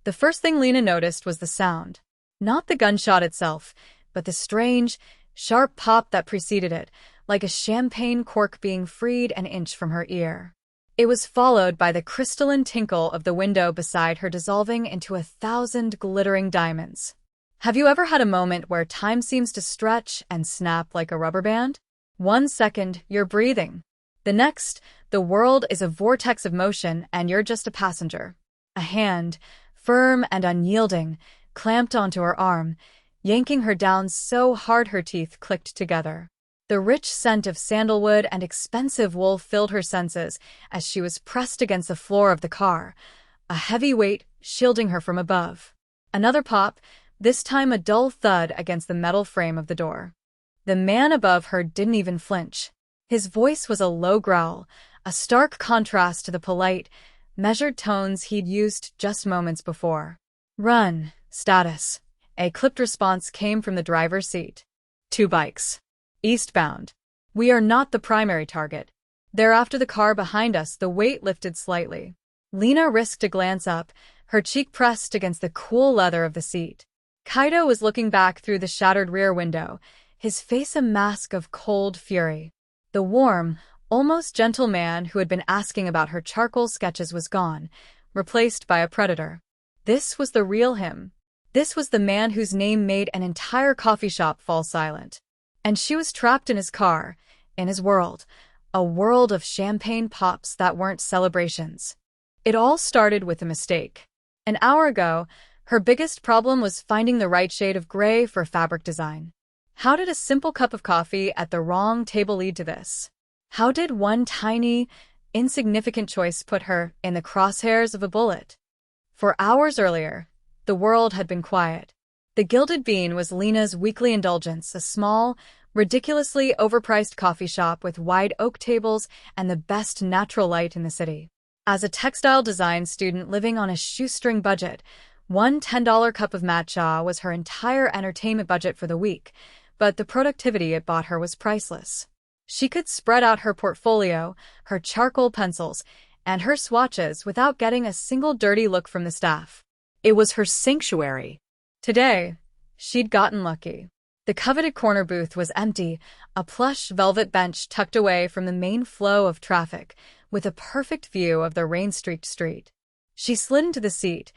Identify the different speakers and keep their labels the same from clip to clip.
Speaker 1: The first thing Lena noticed was the sound. Not the gunshot itself, but the strange, sharp pop that preceded it, like a champagne cork being freed an inch from her ear. It was followed by the crystalline tinkle of the window beside her dissolving into 1,000 glittering diamonds. Have you ever had a moment where time seems to stretch and snap like a rubber band? 1 second, you're breathing. The next, the world is a vortex of motion and you're just a passenger. A hand, firm and unyielding, clamped onto her arm, yanking her down so hard her teeth clicked together. The rich scent of sandalwood and expensive wool filled her senses as she was pressed against the floor of the car, a heavy weight shielding her from above. Another pop, this time a dull thud against the metal frame of the door. The man above her didn't even flinch. His voice was a low growl, a stark contrast to the polite, measured tones he'd used just moments before. "Run, status." A clipped response came from the driver's seat. "Two bikes. Eastbound. We are not the primary target." There, after the car behind us, the weight lifted slightly. Lena risked a glance up, her cheek pressed against the cool leather of the seat. Kaido was looking back through the shattered rear window, his face a mask of cold fury. The warm, almost gentle man who had been asking about her charcoal sketches was gone, replaced by a predator. This was the real him. This was the man whose name made an entire coffee shop fall silent. And she was trapped in his car, in his world, a world of champagne pops that weren't celebrations. It all started with a mistake. An hour ago, her biggest problem was finding the right shade of gray for fabric design. How did a simple cup of coffee at the wrong table lead to this? How did one tiny, insignificant choice put her in the crosshairs of a bullet? For hours earlier, the world had been quiet. The Gilded Bean was Lena's weekly indulgence, a small, ridiculously overpriced coffee shop with wide oak tables and the best natural light in the city. As a textile design student living on a shoestring budget, one $10 cup of matcha was her entire entertainment budget for the week, but the productivity it bought her was priceless. She could spread out her portfolio, her charcoal pencils, and her swatches without getting a single dirty look from the staff. It was her sanctuary. Today, she'd gotten lucky. The coveted corner booth was empty, a plush velvet bench tucked away from the main flow of traffic, with a perfect view of the rain-streaked street. She slid into the seat,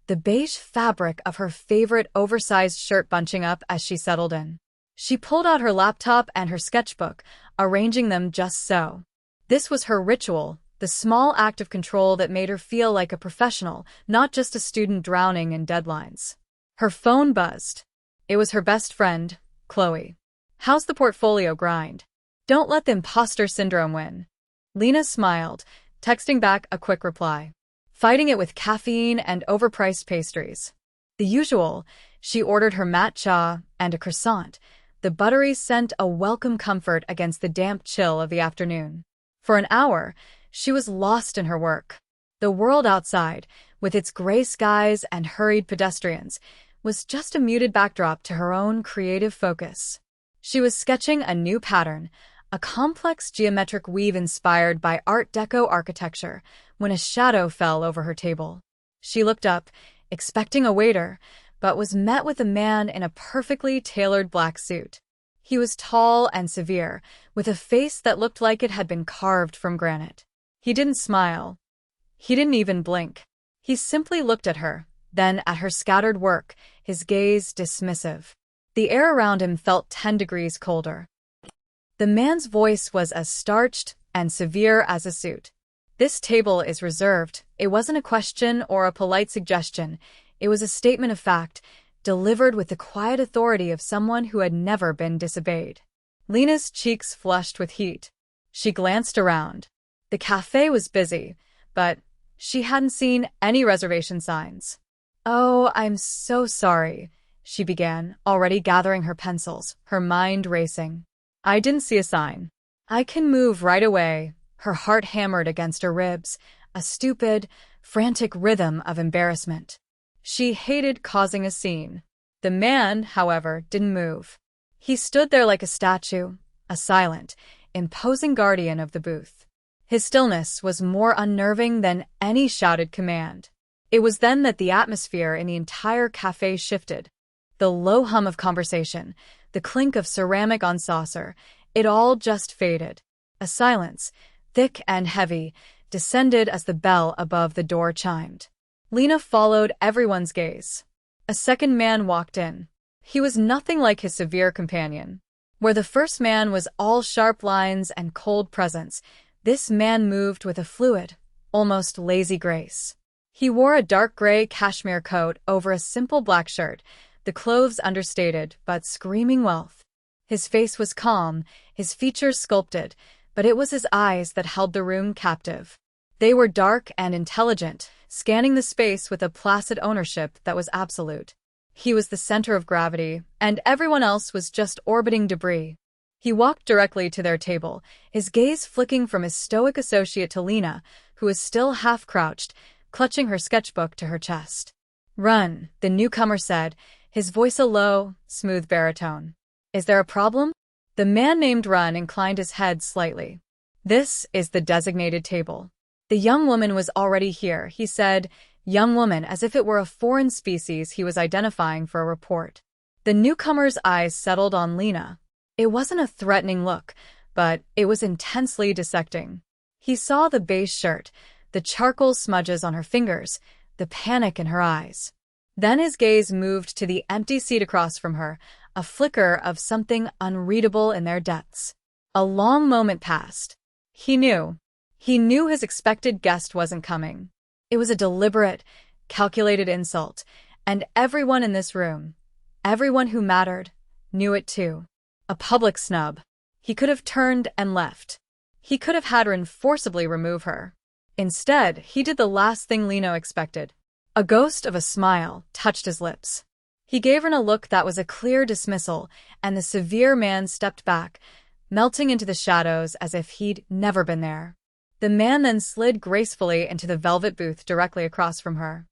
Speaker 1: the beige fabric of her favorite oversized shirt bunching up as she settled in. She pulled out her laptop and her sketchbook, arranging them just so. This was her ritual, the small act of control that made her feel like a professional, not just a student drowning in deadlines. Her phone buzzed. It was her best friend, Chloe. "How's the portfolio grind? Don't let the imposter syndrome win." Lena smiled, texting back a quick reply. "Fighting it with caffeine and overpriced pastries." The usual, she ordered her matcha and a croissant, the buttery scent a welcome comfort against the damp chill of the afternoon. For an hour, she was lost in her work. The world outside, with its gray skies and hurried pedestrians, was just a muted backdrop to her own creative focus. She was sketching a new pattern, a complex geometric weave inspired by Art Deco architecture, when a shadow fell over her table. She looked up, expecting a waiter, but was met with a man in a perfectly tailored black suit. He was tall and severe, with a face that looked like it had been carved from granite. He didn't smile. He didn't even blink. He simply looked at her, then at her scattered work, his gaze dismissive. The air around him felt 10 degrees colder. The man's voice was as starched and severe as a suit. "This table is reserved." It wasn't a question or a polite suggestion. It was a statement of fact, delivered with the quiet authority of someone who had never been disobeyed. Lena's cheeks flushed with heat. She glanced around. The cafe was busy, but she hadn't seen any reservation signs. "Oh, I'm so sorry," she began, already gathering her pencils, her mind racing. "I didn't see a sign." "I can move right away." Her heart hammered against her ribs, a stupid, frantic rhythm of embarrassment. She hated causing a scene. The man, however, didn't move. He stood there like a statue, a silent, imposing guardian of the booth. His stillness was more unnerving than any shouted command. It was then that the atmosphere in the entire cafe shifted. The low hum of conversation, the clink of ceramic on saucer, it all just faded. A silence, thick and heavy, descended as the bell above the door chimed. Lena followed everyone's gaze. A second man walked in. He was nothing like his severe companion. Where the first man was all sharp lines and cold presence, this man moved with a fluid, almost lazy grace. He wore a dark gray cashmere coat over a simple black shirt, the clothes understated but screaming wealth. His face was calm, his features sculpted, but it was his eyes that held the room captive. They were dark and intelligent, scanning the space with a placid ownership that was absolute. He was the center of gravity, and everyone else was just orbiting debris. He walked directly to their table, his gaze flicking from his stoic associate to Lena, who was still half-crouched, clutching her sketchbook to her chest. "Run," the newcomer said, his voice a low, smooth baritone. "Is there a problem?" The man named Run inclined his head slightly. "This is the designated table." The young woman was already here, he said, young woman as if it were a foreign species he was identifying for a report. The newcomer's eyes settled on Lena. It wasn't a threatening look, but it was intensely dissecting. He saw the beige shirt, the charcoal smudges on her fingers, the panic in her eyes. Then his gaze moved to the empty seat across from her, a flicker of something unreadable in their depths. A long moment passed. He knew his expected guest wasn't coming. It was a deliberate, calculated insult, and everyone in this room, everyone who mattered, knew it too. A public snub. He could have turned and left. He could have had Rin forcibly remove her. Instead, he did the last thing Lena expected. A ghost of a smile touched his lips. He gave Rin a look that was a clear dismissal, and the severe man stepped back, melting into the shadows as if he'd never been there. The man then slid gracefully into the velvet booth directly across from her.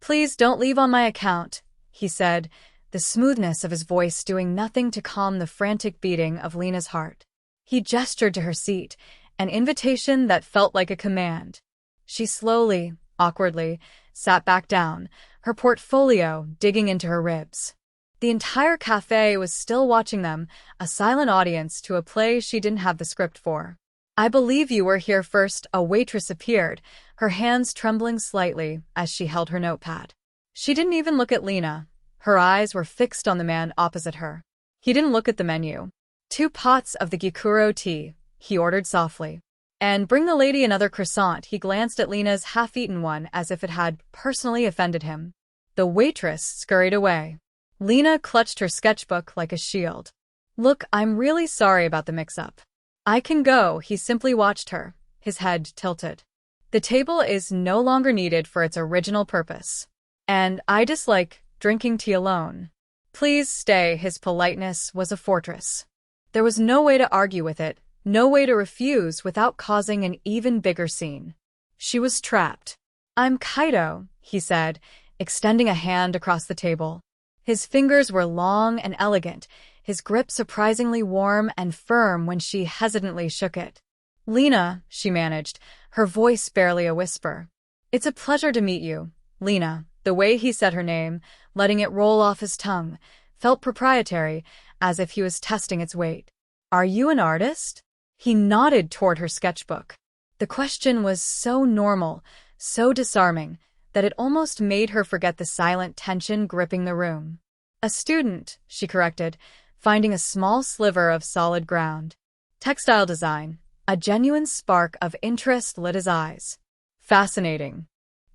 Speaker 1: "Please don't leave on my account," he said, the smoothness of his voice doing nothing to calm the frantic beating of Lena's heart. He gestured to her seat, an invitation that felt like a command. She slowly, awkwardly, sat back down, her portfolio digging into her ribs. The entire cafe was still watching them, a silent audience to a play she didn't have the script for. "I believe you were here first," a waitress appeared, her hands trembling slightly as she held her notepad. She didn't even look at Lena. Her eyes were fixed on the man opposite her. He didn't look at the menu. "2 pots of the Gyokuro tea," he ordered softly. "And bring the lady another croissant." He glanced at Lena's half-eaten one as if it had personally offended him. The waitress scurried away. Lena clutched her sketchbook like a shield. "Look, I'm really sorry about the mix-up. I can go." He simply watched her, his head tilted. "The table is no longer needed for its original purpose. And I dislike drinking tea alone. Please stay." His politeness was a fortress. There was no way to argue with it, no way to refuse without causing an even bigger scene. She was trapped. "I'm Kaido," he said, extending a hand across the table. His fingers were long and elegant, his grip surprisingly warm and firm when she hesitantly shook it. "Lena," she managed, her voice barely a whisper. "It's a pleasure to meet you, Lena." The way he said her name, letting it roll off his tongue, felt proprietary, as if he was testing its weight. "Are you an artist?" He nodded toward her sketchbook. The question was so normal, so disarming, that it almost made her forget the silent tension gripping the room. "A student," she corrected, finding a small sliver of solid ground. "Textile design." A genuine spark of interest lit his eyes. "Fascinating.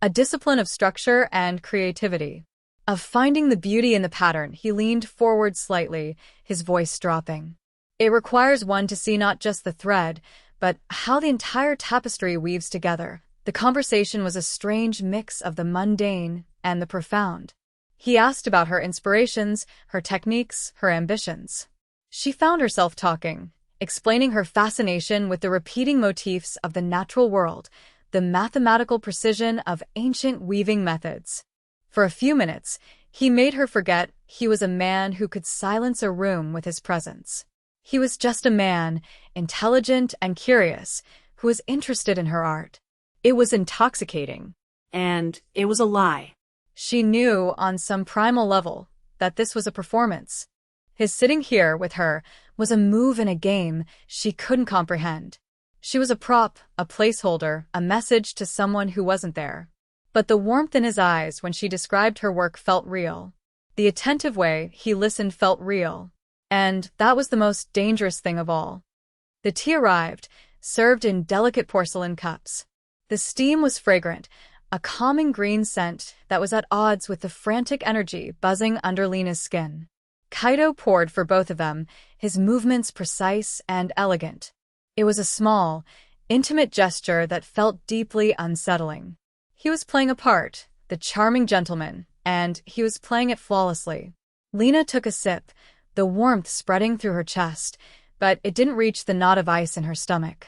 Speaker 1: A discipline of structure and creativity. Of finding the beauty in the pattern." He leaned forward slightly, his voice dropping. "It requires one to see not just the thread, but how the entire tapestry weaves together." The conversation was a strange mix of the mundane and the profound. He asked about her inspirations, her techniques, her ambitions. She found herself talking, explaining her fascination with the repeating motifs of the natural world, the mathematical precision of ancient weaving methods. For a few minutes, he made her forget he was a man who could silence a room with his presence. He was just a man, intelligent and curious, who was interested in her art. It was intoxicating.
Speaker 2: and it was a lie.
Speaker 1: She knew on some primal level that this was a performance. His sitting here with her was a move in a game she couldn't comprehend. She was a prop, a placeholder, a message to someone who wasn't there. But the warmth in his eyes when she described her work felt real. The attentive way he listened felt real. And that was the most dangerous thing of all. The tea arrived, served in delicate porcelain cups. The steam was fragrant, a calming green scent that was at odds with the frantic energy buzzing under Lena's skin. Kaido poured for both of them, his movements precise and elegant. It was a small, intimate gesture that felt deeply unsettling. He was playing a part, the charming gentleman, and he was playing it flawlessly. Lena took a sip, the warmth spreading through her chest, but it didn't reach the knot of ice in her stomach.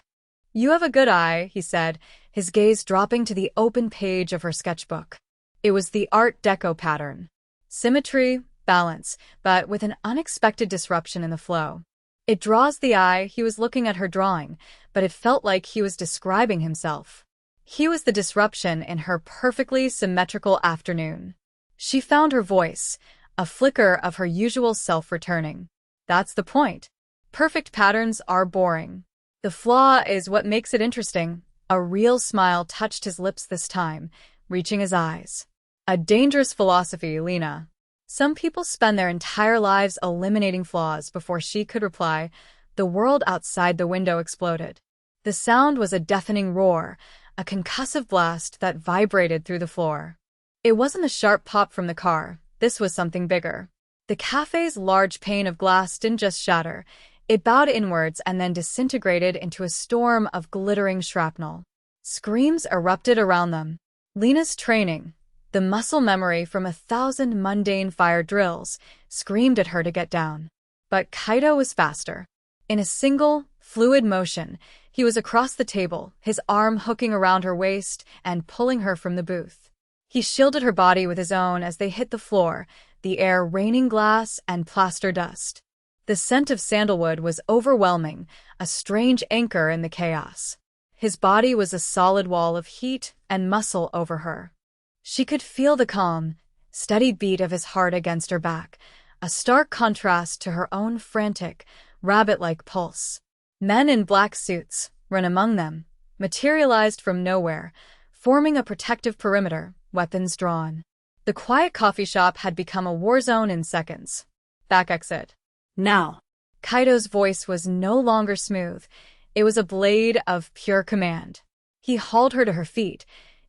Speaker 1: "You have a good eye," he said, his gaze dropping to the open page of her sketchbook. It was the Art Deco pattern. Symmetry, balance, but with an unexpected disruption in the flow. It draws the eye. He was looking at her drawing, but it felt like he was describing himself. He was the disruption in her perfectly symmetrical afternoon. She found her voice, a flicker of her usual self returning. "That's the point. Perfect patterns are boring. The flaw is what makes it interesting." A real smile touched his lips this time, reaching his eyes. "A dangerous philosophy, Lena." Some people spend their entire lives eliminating flaws. Before she could reply, the world outside the window exploded. The sound was a deafening roar, a concussive blast that vibrated through the floor. It wasn't a sharp pop from the car. This was something bigger. The cafe's large pane of glass didn't just shatter. It bowed inwards and then disintegrated into a storm of glittering shrapnel. Screams erupted around them. Lena's training, the muscle memory from 1,000 mundane fire drills, screamed at her to get down. But Kaido was faster. In a single, fluid motion, he was across the table, his arm hooking around her waist and pulling her from the booth. He shielded her body with his own as they hit the floor, the air raining glass and plaster dust. The scent of sandalwood was overwhelming, a strange anchor in the chaos. His body was a solid wall of heat and muscle over her. She could feel the calm, steady beat of his heart against her back, a stark contrast to her own frantic, rabbit-like pulse. Men in black suits, run among them, materialized from nowhere, forming a protective perimeter, weapons drawn. The quiet coffee shop had become a war zone in seconds. "Back exit.
Speaker 2: Now."
Speaker 1: Kaido's voice was no longer smooth. It was a blade of pure command. He hauled her to her feet,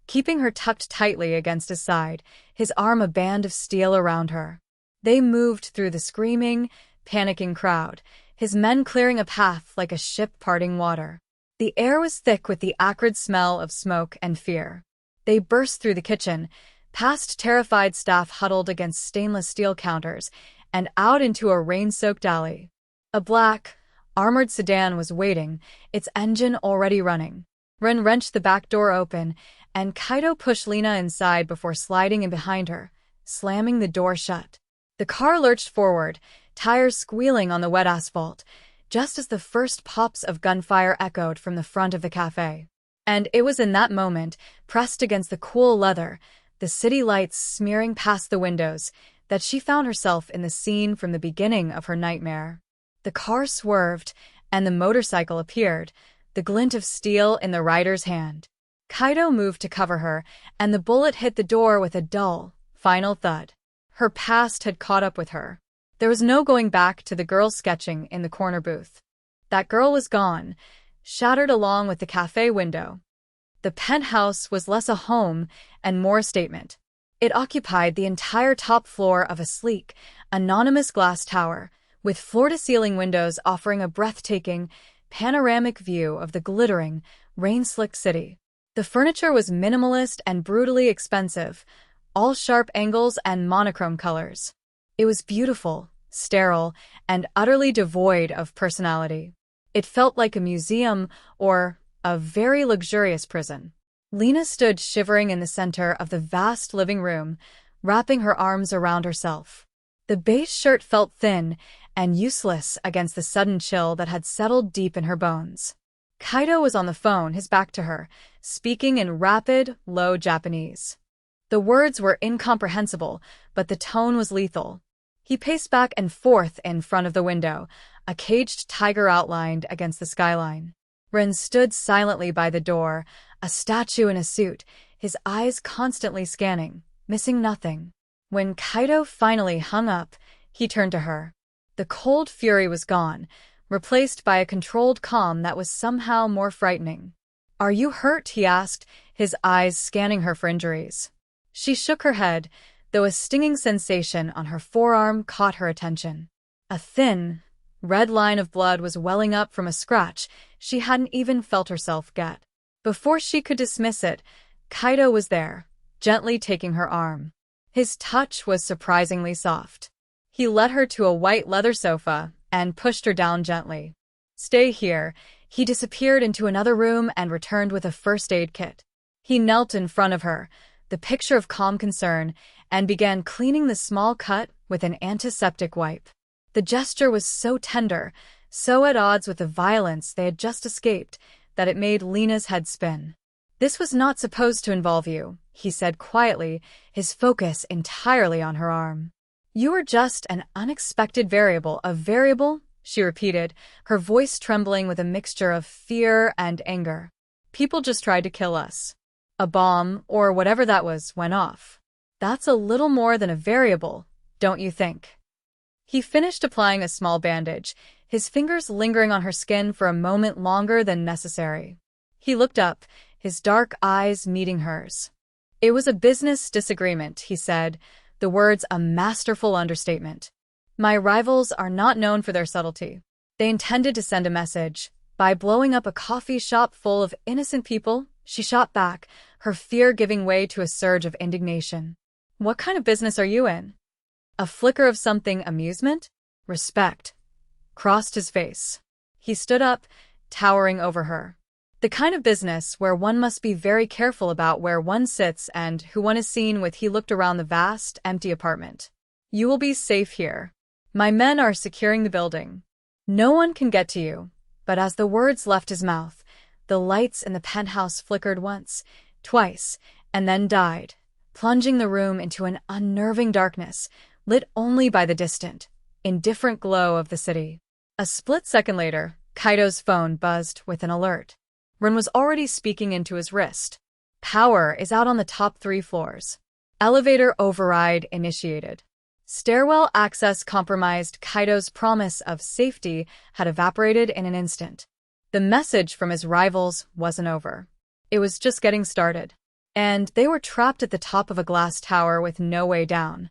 Speaker 1: keeping her tucked tightly against his side, his arm a band of steel around her. They moved through the screaming, panicking crowd, his men clearing a path like a ship parting water. The air was thick with the acrid smell of smoke and fear. They burst through the kitchen, past terrified staff huddled against stainless steel counters, and out into a rain-soaked alley. A black, armored sedan was waiting, its engine already running. Ren wrenched the back door open, and Kaido pushed Lena inside before sliding in behind her, slamming the door shut. The car lurched forward, tires squealing on the wet asphalt, just as the first pops of gunfire echoed from the front of the cafe. And it was in that moment, pressed against the cool leather, the city lights smearing past the windows, that she found herself in the scene from the beginning of her nightmare. The car swerved, and the motorcycle appeared, the glint of steel in the rider's hand. Kaido moved to cover her, and the bullet hit the door with a dull, final thud. Her past had caught up with her. There was no going back to the girl sketching in the corner booth. That girl was gone, shattered along with the cafe window. The penthouse was less a home and more a statement. It occupied the entire top floor of a sleek, anonymous glass tower, with floor-to-ceiling windows offering a breathtaking, panoramic view of the glittering, rain-slicked city. The furniture was minimalist and brutally expensive, all sharp angles and monochrome colors. It was beautiful, sterile, and utterly devoid of personality. It felt like a museum or a very luxurious prison. Lena stood shivering in the center of the vast living room, wrapping her arms around herself. The beige shirt felt thin and useless against the sudden chill that had settled deep in her bones. Kaido was on the phone, his back to her, speaking in rapid, low Japanese. The words were incomprehensible, but the tone was lethal. He paced back and forth in front of the window, a caged tiger outlined against the skyline. Rin stood silently by the door, a statue in a suit, his eyes constantly scanning, missing nothing. When Kaido finally hung up, he turned to her. The cold fury was gone, replaced by a controlled calm that was somehow more frightening. "Are you hurt?" he asked, his eyes scanning her for injuries. She shook her head, though a stinging sensation on her forearm caught her attention. A thin, red line of blood was welling up from a scratch she hadn't even felt herself get. Before she could dismiss it, Kaido was there, gently taking her arm. His touch was surprisingly soft. He led her to a white leather sofa and pushed her down gently. "Stay here." He disappeared into another room and returned with a first aid kit. He knelt in front of her, the picture of calm concern, and began cleaning the small cut with an antiseptic wipe. The gesture was so tender, so at odds with the violence they had just escaped, that it made Lena's head spin. "This was not supposed to involve you," he said quietly, his focus entirely on her arm. "You were just an unexpected variable." "A variable?" she repeated, her voice trembling with a mixture of fear and anger. "People just tried to kill us. A bomb, or whatever that was, went off. That's a little more than a variable, don't you think?" He finished applying a small bandage, his fingers lingering on her skin for a moment longer than necessary. He looked up, his dark eyes meeting hers. "It was a business disagreement," he said, the words a masterful understatement. "My rivals are not known for their subtlety. They intended to send a message. By blowing up a coffee shop full of innocent people," she shot back, her fear giving way to a surge of indignation. "What kind of business are you in?" A flicker of something amusement? Respect crossed his face. He stood up, towering over her. "The kind of business where one must be very careful about where one sits and who one is seen with." He looked around the vast, empty apartment. "You will be safe here. My men are securing the building. No one can get to you." But as the words left his mouth, the lights in the penthouse flickered once, twice, and then died, plunging the room into an unnerving darkness, lit only by the distant, indifferent glow of the city. A split second later, Kaido's phone buzzed with an alert. Rin was already speaking into his wrist. "Power is out on the top 3 floors. Elevator override initiated." Stairwell access compromised. Kaido's promise of safety had evaporated in an instant. The message from his rivals wasn't over. It was just getting started. And they were trapped at the top of a glass tower with no way down.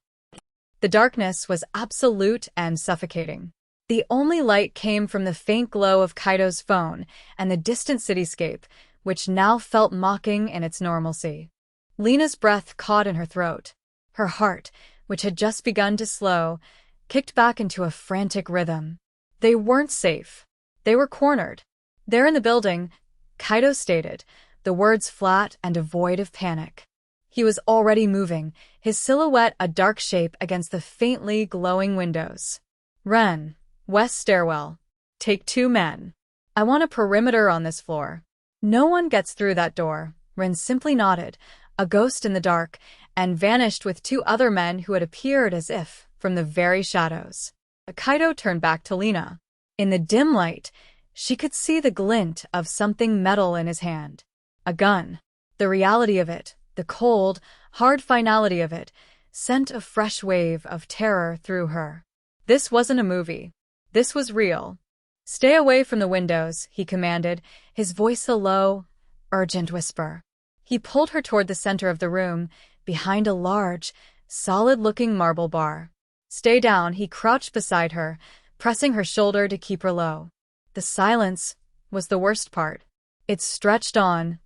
Speaker 1: The darkness was absolute and suffocating. The only light came from the faint glow of Kaido's phone and the distant cityscape, which now felt mocking in its normalcy. Lena's breath caught in her throat. Her heart, which had just begun to slow, kicked back into a frantic rhythm. They weren't safe. They were cornered. "They're in the building," Kaido stated, the words flat and devoid of panic. He was already moving, his silhouette a dark shape against the faintly glowing windows. "Ren, west stairwell. Take 2 men. I want a perimeter on this floor." "No one gets through that door." Ren simply nodded, a ghost in the dark, and vanished with 2 other men who had appeared as if from the very shadows. Kaido turned back to Lena. In the dim light, she could see the glint of something metal in his hand. A gun. The reality of it, the cold, hard finality of it, sent a fresh wave of terror through her. This wasn't a movie. This was real. "Stay away from the windows," he commanded, his voice a low, urgent whisper. He pulled her toward the center of the room, behind a large, solid-looking marble bar. "Stay down." He crouched beside her, pressing her shoulder to keep her low. The silence was the worst part. It stretched on,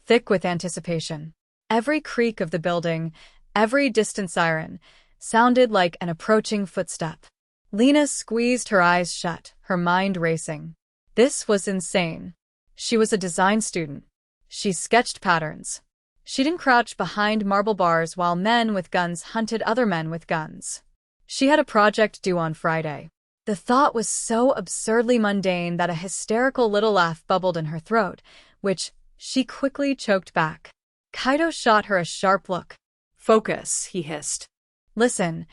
Speaker 1: thick with anticipation. Every creak of the building, every distant siren, sounded like an approaching footstep. Lena squeezed her eyes shut, her mind racing. This was insane. She was a design student. She sketched patterns. She didn't crouch behind marble bars while men with guns hunted other men with guns. She had a project due on Friday. The thought was so absurdly mundane that a hysterical little laugh bubbled in her throat, which she quickly choked back. Kaido shot her a sharp look.
Speaker 2: Focus, he hissed.
Speaker 1: Listen.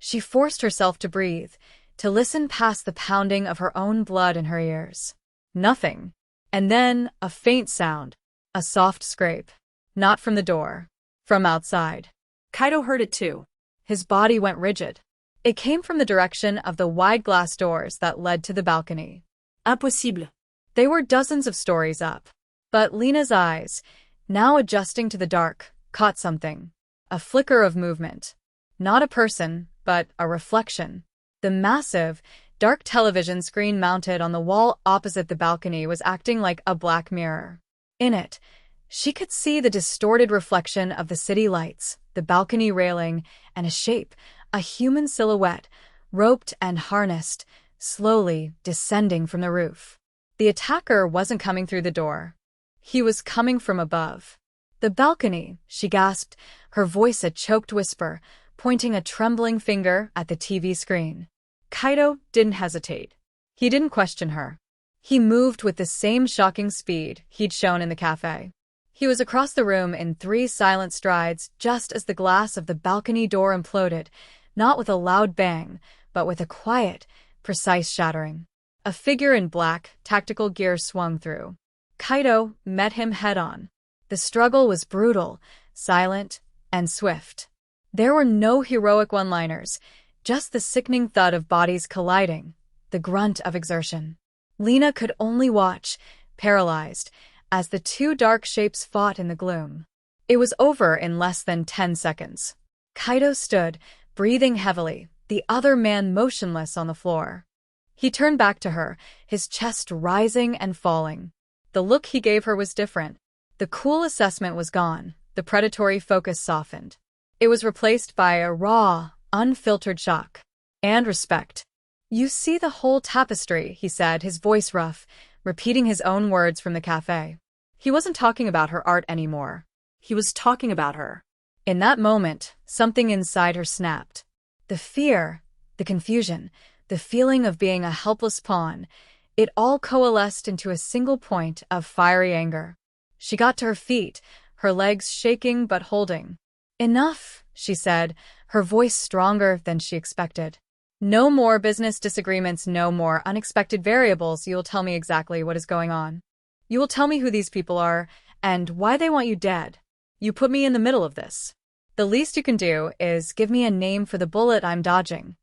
Speaker 1: She forced herself to breathe, to listen past the pounding of her own blood in her ears. Nothing. And then a faint sound. A soft scrape. Not from the door. From outside.
Speaker 2: Kaido heard it too.
Speaker 1: His body went rigid. It came from the direction of the wide glass doors that led to the balcony.
Speaker 2: Impossible.
Speaker 1: They were dozens of stories up. But Lena's eyes, now adjusting to the dark, caught something. A flicker of movement. Not a person, but a reflection. The massive, dark television screen mounted on the wall opposite the balcony was acting like a black mirror. In it, she could see the distorted reflection of the city lights, the balcony railing, and a shape, a human silhouette, roped and harnessed, slowly descending from the roof. The attacker wasn't coming through the door. He was coming from above. The balcony, she gasped, her voice a choked whisper, pointing a trembling finger at the TV screen. Kaido didn't hesitate. He didn't question her. He moved with the same shocking speed he'd shown in the cafe. He was across the room in 3 silent strides just as the glass of the balcony door imploded, not with a loud bang, but with a quiet, precise shattering. A figure in black, tactical gear swung through. Kaido met him head-on. The struggle was brutal, silent, and swift. There were no heroic one-liners, just the sickening thud of bodies colliding, the grunt of exertion. Lena could only watch, paralyzed, as the 2 dark shapes fought in the gloom. It was over in less than 10 seconds. Kaido stood, breathing heavily, the other man motionless on the floor. He turned back to her, his chest rising and falling. The look he gave her was different. The cool assessment was gone, the predatory focus softened. It was replaced by a raw, unfiltered shock. And respect. You see the whole tapestry, he said, his voice rough, repeating his own words from the cafe. He wasn't talking about her art anymore.
Speaker 2: He was talking about her.
Speaker 1: In that moment, something inside her snapped. The fear, the confusion, the feeling of being a helpless pawn, it all coalesced into a single point of fiery anger. She got to her feet, her legs shaking but holding. Enough, she said, her voice stronger than she expected. No more business disagreements, no more unexpected variables. You will tell me exactly what is going on. You will tell me who these people are and why they want you dead. You put me in the middle of this. The least you can do is give me a name for the bullet I'm dodging.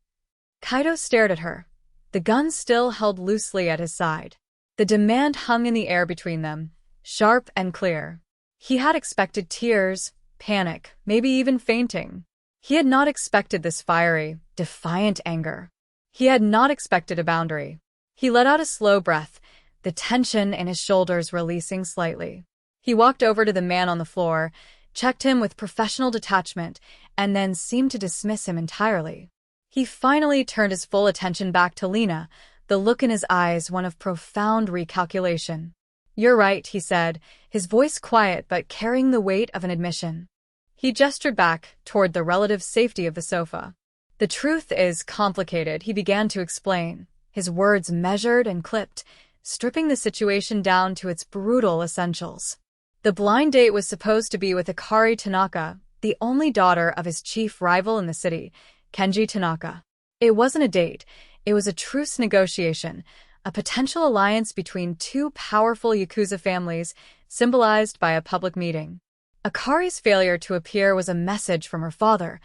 Speaker 1: Kaido stared at her, the gun still held loosely at his side. The demand hung in the air between them, sharp and clear. He had expected tears, panic, maybe even fainting. He had not expected this fiery, defiant anger. He had not expected a boundary. He let out a slow breath, the tension in his shoulders releasing slightly. He walked over to the man on the floor, checked him with professional detachment, and then seemed to dismiss him entirely. He finally turned his full attention back to Lena, the look in his eyes one of profound recalculation. You're right, he said, his voice quiet but carrying the weight of an admission. He gestured back toward the relative safety of the sofa. The truth is complicated, he began to explain, his words measured and clipped, stripping the situation down to its brutal essentials. The blind date was supposed to be with Akari Tanaka, the only daughter of his chief rival in the city, Kenji Tanaka. It wasn't a date, it was a truce negotiation, a potential alliance between 2 powerful Yakuza families, symbolized by a public meeting. Akari's failure to appear was a message from her father,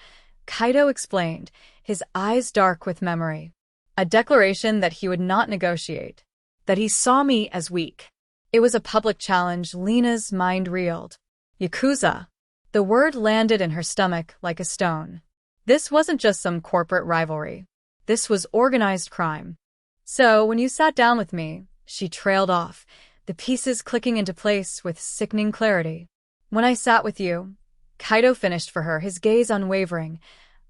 Speaker 1: Kaido explained, his eyes dark with memory. A declaration that he would not negotiate. That he saw me as weak. It was a public challenge. Lena's mind reeled. Yakuza. The word landed in her stomach like a stone. This wasn't just some corporate rivalry. This was organized crime. So, when you sat down with me, she trailed off, the pieces clicking into place with sickening clarity. When I sat with you, Kaido finished for her, his gaze unwavering,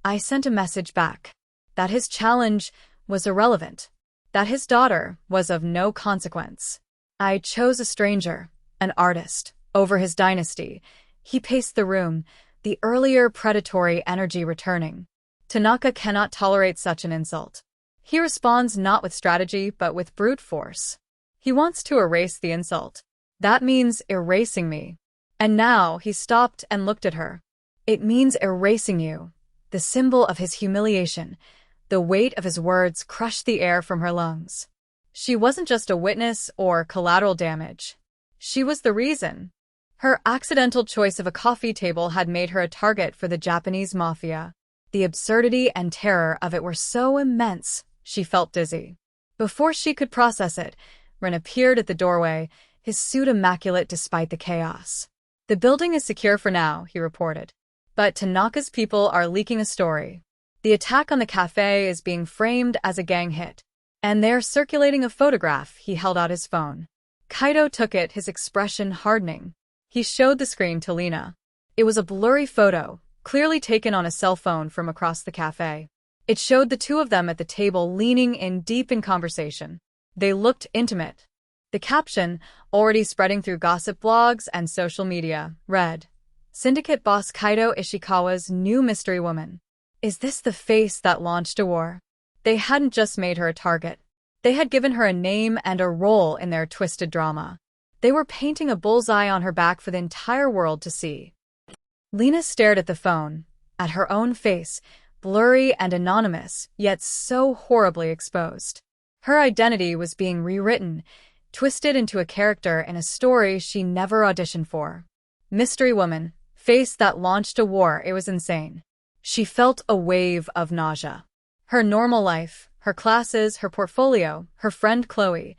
Speaker 1: I sent a message back. That his challenge was irrelevant. That his daughter was of no consequence. I chose a stranger, an artist, over his dynasty. He paced the room, the earlier predatory energy returning. Tanaka cannot tolerate such an insult. He responds not with strategy, but with brute force. He wants to erase the insult. That means erasing me. And now he stopped and looked at her. It means erasing you. The symbol of his humiliation. The weight of his words crushed the air from her lungs. She wasn't just a witness or collateral damage. She was the reason. Her accidental choice of a coffee table had made her a target for the Japanese Mafia. The absurdity and terror of it were so immense, she felt dizzy. Before she could process it, Ren appeared at the doorway, his suit immaculate despite the chaos. "The building is secure for now," he reported. "But Tanaka's people are leaking a story. The attack on the cafe is being framed as a gang hit. And they're circulating a photograph." He held out his phone. Kaido took it, his expression hardening. He showed the screen to Lena. It was a blurry photo, clearly taken on a cell phone from across the cafe. It showed the two of them at the table leaning in deep in conversation. They looked intimate. The caption, already spreading through gossip blogs and social media, read, "Syndicate boss Kaido Ishikawa's new mystery woman. Is this the face that launched a war?" They hadn't just made her a target. They had given her a name and a role in their twisted drama. They were painting a bullseye on her back for the entire world to see. Lena stared at the phone, at her own face, blurry and anonymous, yet so horribly exposed. Her identity was being rewritten, twisted into a character in a story she never auditioned for. Mystery woman, face that launched a war. It was insane. She felt a wave of nausea. Her normal life, her classes, her portfolio, her friend Chloe,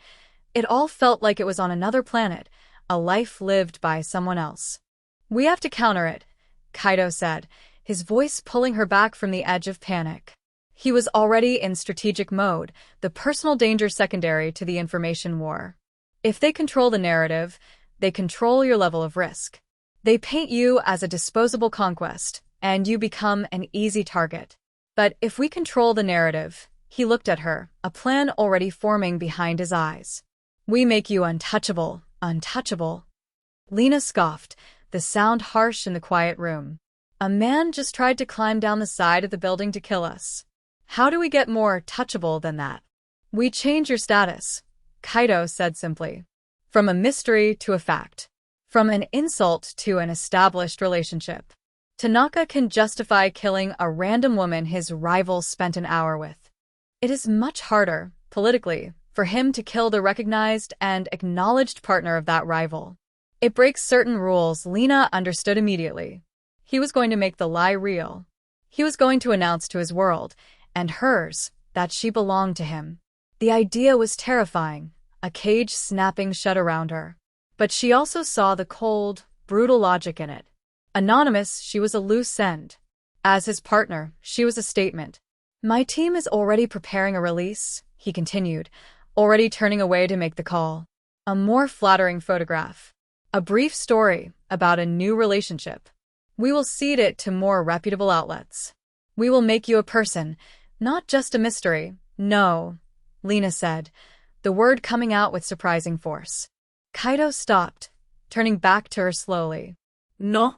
Speaker 1: it all felt like it was on another planet, a life lived by someone else. "We have to counter it," Kaido said, his voice pulling her back from the edge of panic. He was already in strategic mode, the personal danger secondary to the information war. If they control the narrative, they control your level of risk. They paint you as a disposable conquest, and you become an easy target. But if we control the narrative, he looked at her, a plan already forming behind his eyes. "We make you untouchable, untouchable." Lena scoffed, the sound harsh in the quiet room. "A man just tried to climb down the side of the building to kill us. How do we get more touchable than that?" "We change your status," Kaido said simply. "From a mystery to a fact. From an insult to an established relationship. Tanaka can justify killing a random woman his rival spent an hour with. It is much harder, politically, for him to kill the recognized and acknowledged partner of that rival. It breaks certain rules." Lena understood immediately. He was going to make the lie real. He was going to announce to his world, and hers, that she belonged to him. The idea was terrifying, a cage snapping shut around her. But she also saw the cold, brutal logic in it. Anonymous, she was a loose end. As his partner, she was a statement. "My team is already preparing a release," he continued, already turning away to make the call. "A more flattering photograph. A brief story about a new relationship. We will seed it to more reputable outlets. We will make you a person, not just a mystery." "No," Lena said, the word coming out with surprising force. Kaido stopped, turning back to her slowly.
Speaker 2: "No."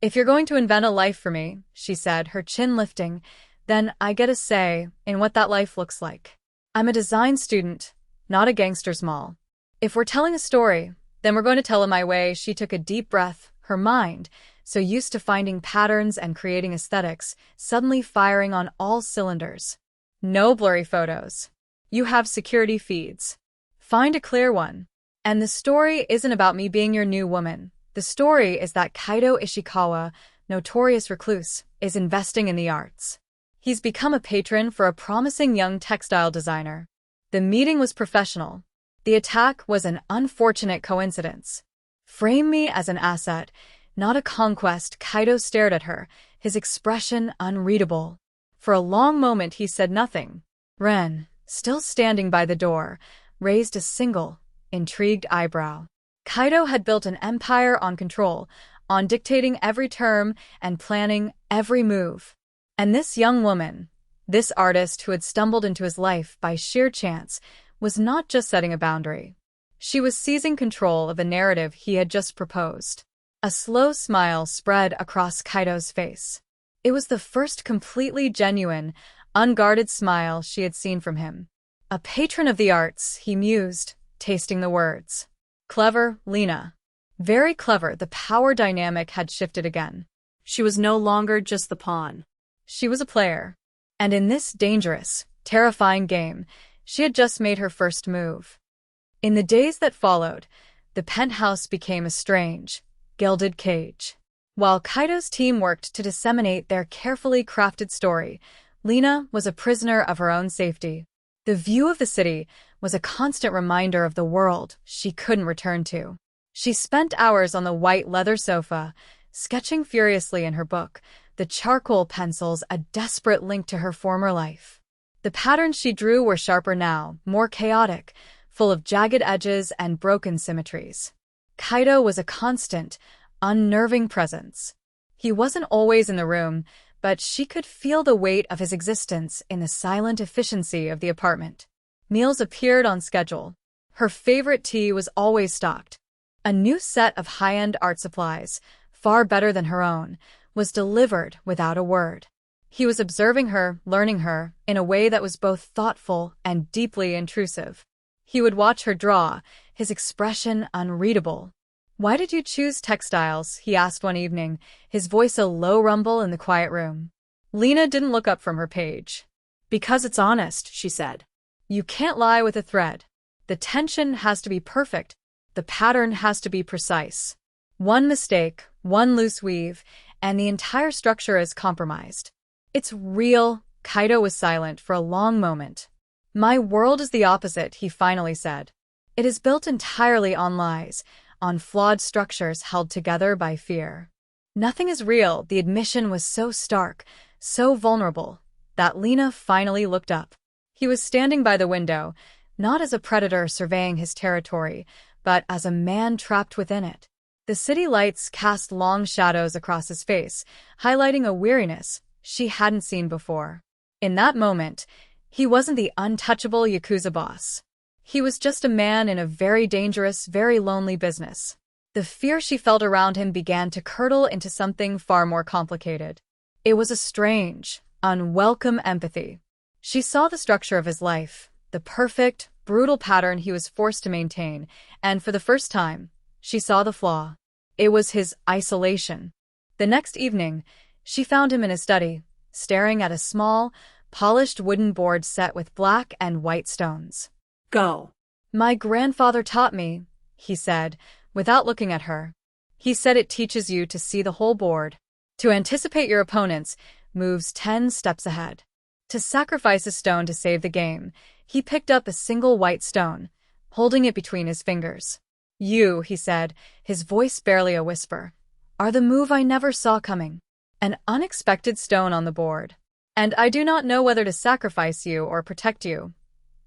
Speaker 1: "If you're going to invent a life for me," she said, her chin lifting, "then I get a say in what that life looks like. I'm a design student, not a gangster's mall. If we're telling a story, then we're going to tell it my way." She took a deep breath, her mind, so used to finding patterns and creating aesthetics, suddenly firing on all cylinders. "No blurry photos. You have security feeds. Find a clear one. And the story isn't about me being your new woman. The story is that Kaido Ishikawa, notorious recluse, is investing in the arts. He's become a patron for a promising young textile designer. The meeting was professional. The attack was an unfortunate coincidence. Frame me as an asset, not a conquest." Kaido stared at her, his expression unreadable. For a long moment he said nothing. Ren, still standing by the door, raised a single, intrigued eyebrow. Kaido had built an empire on control, on dictating every term and planning every move. And this young woman, this artist who had stumbled into his life by sheer chance, was not just setting a boundary. She was seizing control of the narrative he had just proposed. A slow smile spread across Kaido's face. It was the first completely genuine, unguarded smile she had seen from him. A patron of the arts, he mused, tasting the words. Clever, Lena. Very clever. The power dynamic had shifted again.
Speaker 2: She was no longer just the pawn.
Speaker 1: She was a player. And in this dangerous, terrifying game, she had just made her first move. In the days that followed, the penthouse became a strange, gilded cage. While Kaito's team worked to disseminate their carefully crafted story, Lena was a prisoner of her own safety. The view of the city was a constant reminder of the world she couldn't return to. She spent hours on the white leather sofa, sketching furiously in her book, the charcoal pencils a desperate link to her former life. The patterns she drew were sharper now, more chaotic, full of jagged edges and broken symmetries. Kaito was a constant, unnerving presence. He wasn't always in the room, but she could feel the weight of his existence in the silent efficiency of the apartment. Meals appeared on schedule. Her favorite tea was always stocked. A new set of high-end art supplies, far better than her own, was delivered without a word. He was observing her, learning her, in a way that was both thoughtful and deeply intrusive. He would watch her draw, his expression unreadable. "Why did you choose textiles?" he asked one evening, his voice a low rumble in the quiet room. Lena didn't look up from her page.
Speaker 2: "Because it's honest," she said.
Speaker 1: "You can't lie with a thread. The tension has to be perfect. The pattern has to be precise. One mistake, one loose weave, and the entire structure is compromised." "It's real." Kaito was silent for a long moment. "My world is the opposite," he finally said. "It is built entirely on lies, on flawed structures held together by fear." Nothing is real. The admission was so stark, so vulnerable, that Lena finally looked up. He was standing by the window, not as a predator surveying his territory, but as a man trapped within it. The city lights cast long shadows across his face, highlighting a weariness she hadn't seen before. In that moment, he wasn't the untouchable Yakuza boss. He was just a man in a very dangerous, very lonely business. The fear she felt around him began to curdle into something far more complicated. It was a strange, unwelcome empathy. She saw the structure of his life, the perfect, brutal pattern he was forced to maintain, and for the first time, she saw the flaw. It was his isolation. The next evening, she found him in his study, staring at a small, polished wooden board set with black and white stones.
Speaker 2: "Go."
Speaker 1: "My grandfather taught me," he said, without looking at her. "He said it teaches you to see the whole board, to anticipate your opponent's moves 10 steps ahead. To sacrifice a stone to save the game." He picked up a single white stone, holding it between his fingers. "You," he said, his voice barely a whisper, "are the move I never saw coming." An unexpected stone on the board. "And I do not know whether to sacrifice you or protect you."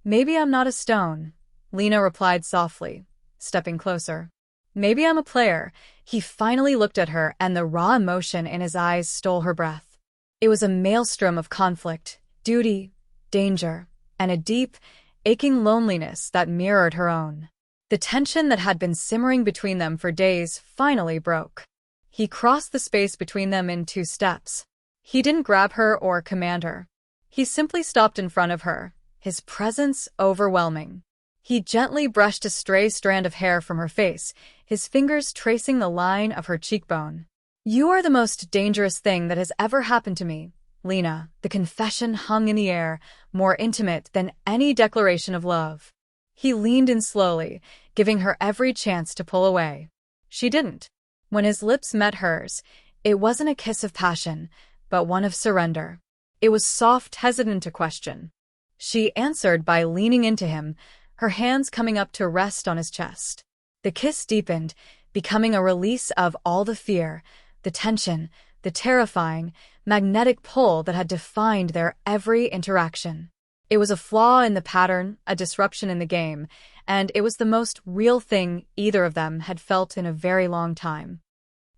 Speaker 1: "Maybe I'm not a stone," Lena replied softly, stepping closer. "Maybe I'm a player." He finally looked at her, and the raw emotion in his eyes stole her breath. It was a maelstrom of conflict, duty, danger, and a deep, aching loneliness that mirrored her own. The tension that had been simmering between them for days finally broke. He crossed the space between them in 2 steps. He didn't grab her or command her. He simply stopped in front of her, his presence overwhelming. He gently brushed a stray strand of hair from her face, his fingers tracing the line of her cheekbone. "You are the most dangerous thing that has ever happened to me, Lena." The confession hung in the air, more intimate than any declaration of love. He leaned in slowly, giving her every chance to pull away. She didn't. When his lips met hers, it wasn't a kiss of passion, but one of surrender. It was soft, hesitant to question. She answered by leaning into him, her hands coming up to rest on his chest. The kiss deepened, becoming a release of all the fear, the tension, the terrifying, magnetic pull that had defined their every interaction. It was a flaw in the pattern, a disruption in the game, and it was the most real thing either of them had felt in a very long time.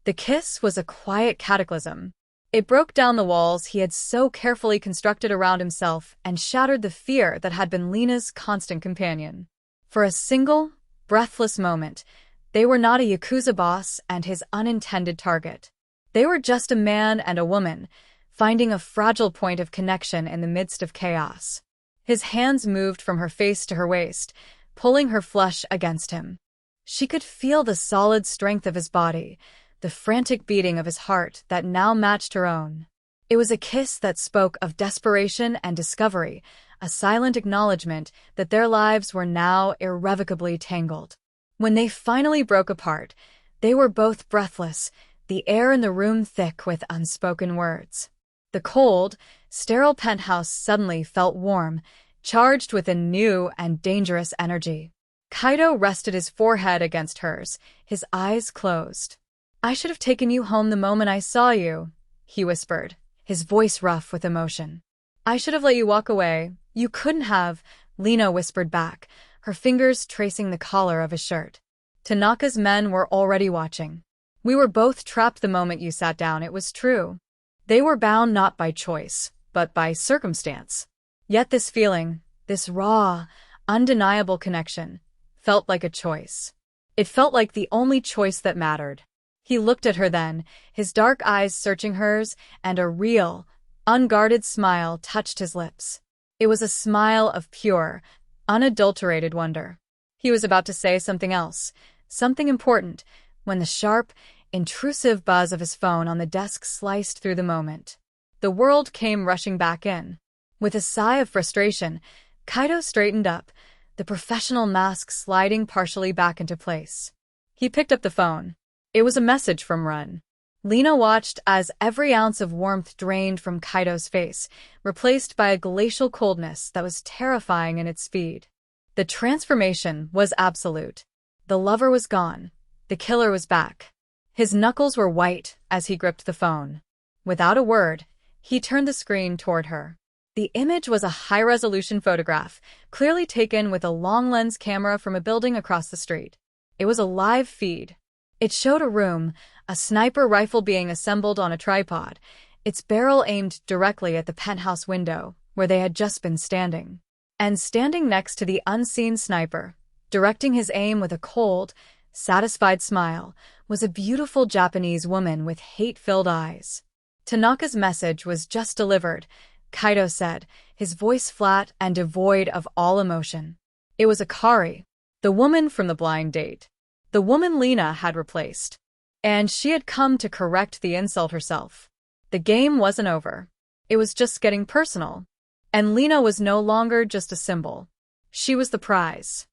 Speaker 1: The kiss was a quiet cataclysm. It broke down the walls he had so carefully constructed around himself and shattered the fear that had been Lena's constant companion. For a single, breathless moment, they were not a Yakuza boss and his unintended target. They were just a man and a woman, finding a fragile point of connection in the midst of chaos. His hands moved from her face to her waist, pulling her flush against him. She could feel the solid strength of his body, the frantic beating of his heart that now matched her own. It was a kiss that spoke of desperation and discovery, a silent acknowledgement that their lives were now irrevocably tangled. When they finally broke apart, they were both breathless, the air in the room thick with unspoken words. The cold, sterile penthouse suddenly felt warm, charged with a new and dangerous energy. Kaido rested his forehead against hers, his eyes closed. "I should have taken you home the moment I saw you," he whispered, his voice rough with emotion. "I should have let you walk away. You couldn't have," Lena whispered back, her fingers tracing the collar of his shirt. Tanaka's men were already watching. "We were both trapped the moment you sat down, it was true." They were bound not by choice, but by circumstance. Yet this feeling, this raw, undeniable connection, felt like a choice. It felt like the only choice that mattered. He looked at her then, his dark eyes searching hers, and a real, unguarded smile touched his lips. It was a smile of pure, unadulterated wonder. He was about to say something else, something important, when the sharp, intrusive buzz of his phone on the desk sliced through the moment. The world came rushing back in. With a sigh of frustration, Kaido straightened up, the professional mask sliding partially back into place. He picked up the phone. It was a message from Run. Lena watched as every ounce of warmth drained from Kaido's face, replaced by a glacial coldness that was terrifying in its speed. The transformation was absolute. The lover was gone. The killer was back. His knuckles were white as he gripped the phone. Without a word, he turned the screen toward her. The image was a high-resolution photograph, clearly taken with a long-lens camera from a building across the street. It was a live feed. It showed a room, a sniper rifle being assembled on a tripod, its barrel aimed directly at the penthouse window, where they had just been standing. And standing next to the unseen sniper, directing his aim with a cold, satisfied smile, was a beautiful Japanese woman with hate-filled eyes. Tanaka's message was just delivered, Kaido said, his voice flat and devoid of all emotion. It was Akari, the woman from the blind date. The woman Lena had replaced. And she had come to correct the insult herself. The game wasn't over. It was just getting personal. And Lena was no longer just a symbol. She was the prize.